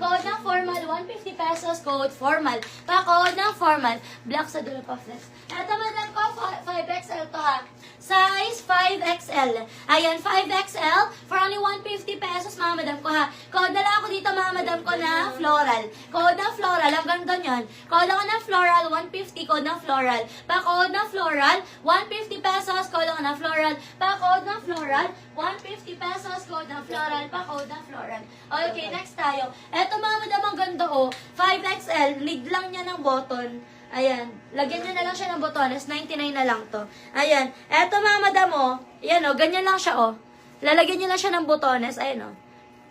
Code ng formal, 150 pesos. Code formal. Pa-code ng formal, black sa dulo pa flex. Eto madam ko, 5XL to ha. Size 5XL. Ayan, 5XL for only 150 pesos mga madam ko ha. Code na lang ako dito mga madam ko na floral. Code ng floral, hanggang doon yun. Code ako ng floral, 150. Code ng floral. Pa-code ng floral, 150 pesos. Code ako ng floral. Pa-code ng floral, 150 pesos. Code ng floral. Pa-code ng floral. Okay, next tayo. Eto mga madam, ang ganda oh. 5XL, lead lang niya ng button. Ayan, lagyan nyo na lang siya ng botones, 99 na lang to. Ayan, eto mga madam oh, ayan oh, ganyan lang siya oh. Lalagyan nyo lang siya ng botones, ayan oh.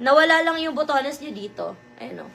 Nawala lang yung botones nyo dito. Ayan o.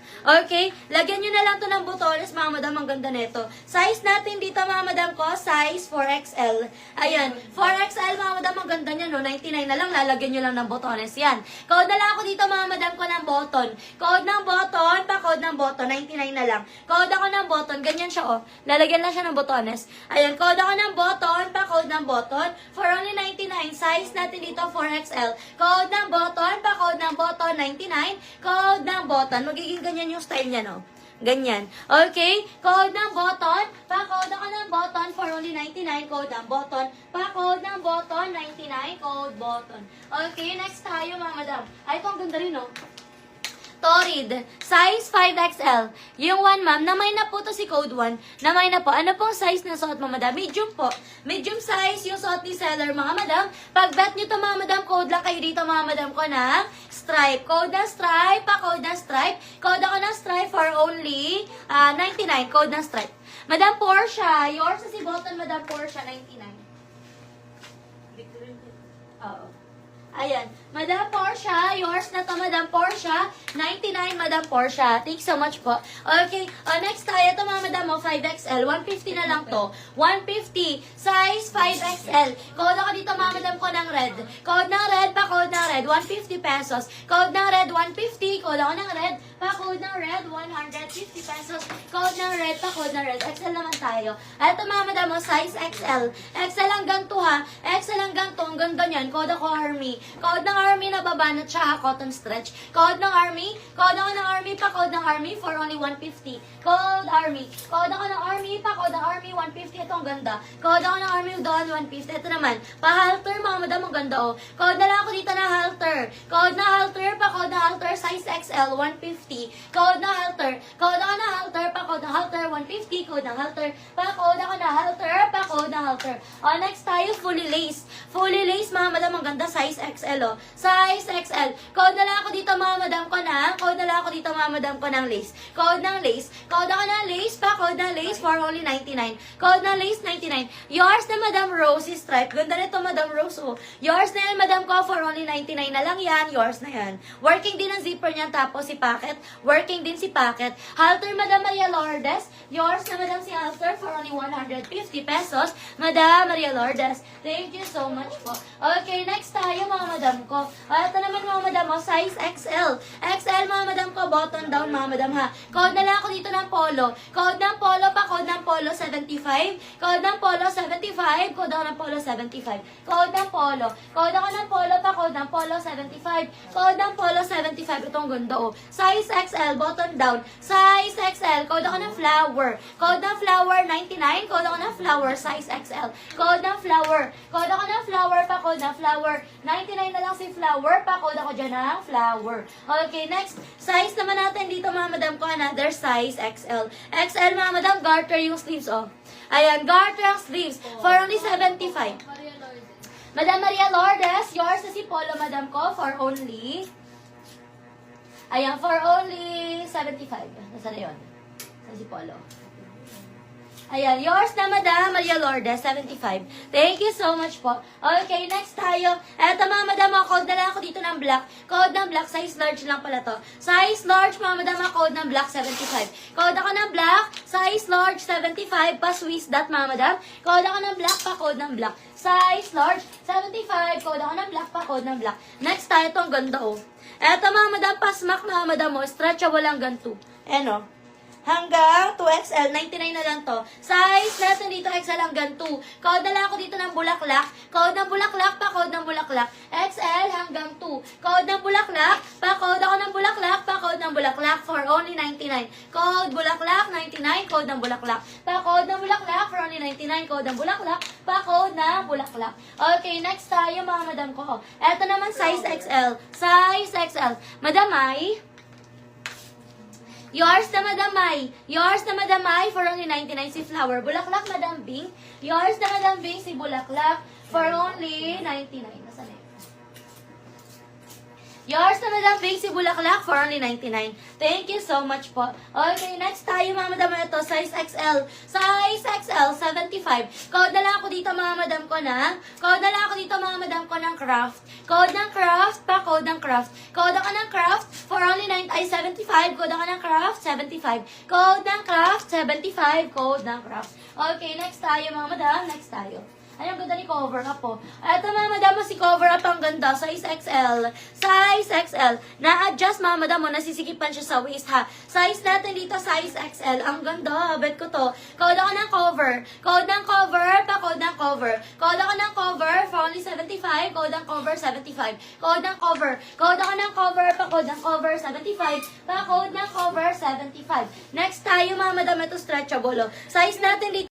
Okay, lagyan nyo na lang to ng botones, mga madam, ang ganda nito. Size natin dito, mga madam ko, size 4XL. Ayan, 4XL, mga madam, ang ganda niya, no? 99 na lang, lalagyan nyo lang ng botones. Yan. Code na lang ako dito, mga madam ko, ng button. Code ng button, pa-code ng button, 99 na lang. Code ako ng button, ganyan siya, oh. Lalagyan lang siya ng botones. Ayan, code ako ng button, pa-code ng button, for only 99. Size natin dito, 4XL. Code ng button, pa-code ng button, 99. Code ng button, magiging ganyan yung style niya, no? Ganyan. Okay? Code ng button. Pa-code ako ng button for only 99. Code ng button. Pa-code ng button, 99. Code button. Okay, next tayo, mga madam. Ay, ito ang ganda rin, no? Torrid. Size 5XL. Yung 1, ma'am, namay na po to si code 1. Namay na po. Ano pong size na suot mo, madam? Medium po. Medium size yung suot ni seller, mga madam. Pag bet nyo to, mga madam, code lang kayo dito, mga madam ko na stripe. Code na stripe, pa-code na stripe. Code ako ng stripe for only 99. Code na stripe. Madam Portia, yours sa si button, madam Portia, 99. Oo. Ayan. Madam Portia, yours na to, Madam Portia. 99, Madam Portia. Thanks so much po. Okay, next tayo. Ito mga madam, 5XL. 150 na lang to. 150. Size 5XL. Code ako dito, mga madam ko ng red. Code ng red, pa-code ng red. 150 pesos. Code ng red, 150. Code ako ng red, pa-code ng red. 150 pesos. Code ng red, pa-code ng red. XL naman tayo. Ito mga madam, size XL. XL hanggang to ha. XL hanggang to. Ang ganda niyan. Code ako Army. Code ng Army na babanat siya, cotton stretch. Code ng Army. Code ako ng Army, pa-code ng Army for only 150. Code Army. Code ako ng Army, pa-code ng Army 150. Ito ang ganda. Code ako ng Army doon 150. Ito naman. Pa-halter, mga madam, ang ganda oh. Code na lang ako dito na halter. Code na halter, pa-code na halter, size XL 150. Code na halter. Code ako na halter, pa-code na halter 150. Code na halter, pa-code ako na halter, pa-code na halter. Next tayo, fully lace. Fully lace, mga madam, ang ganda, size XL oh. Size XL. Code na lang ako dito, mga madam ko ng, code na lang ako dito, mga madam ko ng lace. Code ng lace. Code ako ng lace, pa-code ng lace for only 99. Code ng lace, 99. Yours na, Madam Rose, stripe. Ganda nito, Madam Rose, oh. Yours na yan, madam ko, for only 99 na lang yan. Yours na yan. Working din ang zipper niyan, tapos si pocket. Working din si pocket. Halter, Madam Maria Lourdes. Yours na, madam, si halter for only 150 pesos. Madam Maria Lourdes. Thank you so much po. Okay, next tayo, mga madam ko. Ito naman, mga madam, size XL. XL, mga madam ko, button down, mga madam ha. Code na lang ako dito ng polo. Code ng polo, pa-code ng polo 75. Code ng polo 75. Code ako ng polo 75. Code ng polo. Code ako ng polo, pa-code ng polo 75. Code ng polo 75. Ito ang ganda oh. Size XL, button down. Size XL. Code ako ng flower. Code ng flower 99. Code ako ng flower, size XL. Code ng flower. Code ako ng flower, pa-code ng flower. 99 na lang si flower, pa-code ako dyan ng flower. Okay, next. Size naman natin dito, mga madam ko, another size XL. XL, mga madam, garter yung sleeves, oh. Ayan, garter ang sleeves for only 75. Madam Maria Lourdes, yours na si Polo, madam ko, for only, ayan, for only 75. Nasa na yun? Sa si Polo. Ayan, yours na, Madam Maria Lourdes, 75. Thank you so much po. Okay, next tayo. Eto, mga madam, code na lang ako dito ng black. Code ng black, size large lang pala to. Size large, mga madam, code ng black, 75. Code ako ng black, size large, 75. Pa-Swiss dot, mga madam. Code ako ng black, pa-code ng black. Size large, 75. Code ako ng black, pa-code ng black. Next tayo, itong ganda, oh. Eto, mga madam, pasmak, mga madam, stretchable lang ganito. Ayan, oh. hanggang 2XL. 99 na lang to. Size natin dito XL hanggang 2. Code na lang ako dito ng bulaklak. Code ng bulaklak, pa-code ng bulaklak. XL hanggang 2. Code ng bulaklak, pa-code ako ng bulaklak, pa-code ng bulaklak for only 99. Code bulaklak, 99. Code ng bulaklak. Pa-code ng bulaklak for only 99. Code ng bulaklak, pa-code ng bulaklak. Okay, next tayo mga madam ko. Eto naman size XL. Size XL. Madam Ay, yours na Madam Mai. Yours na Madam Mai for only 99 si Flower. Bulaklak, Madam Bing. Yours na Madam Bing si Bulaklak for only 99. Nasaan na yun? Yours na Madam Bing si Bulaklak for only 99. Thank you so much po. Okay, next tayo mga madam ito. Size XL. Size XL, 75. Code na lang ako dito mga madam ko ng craft. Code ng craft, pa code ng craft. Code ako ng craft for only 75. Code ako ng craft, 75. Code ng craft, 75. Code ng craft. Okay, next tayo mga madam. Next tayo. Ay, ang ganda ni cover up po. Eto mga madam, si cover up ang ganda. Size XL. Size XL. Na-adjust mga madam mo, nasisikipan siya sa waist ha. Size natin dito, size XL. Ang ganda, bet ko to. Code ako ng cover. Code ng cover, pa code ng cover. Code ako ng cover for only 75. Code ng cover, 75. Code ng cover. Code ako ng cover, pa code ng cover, 75. Pa code ng cover, 75. Next tayo mga madam, ito stretchable. Oh. Size natin dito,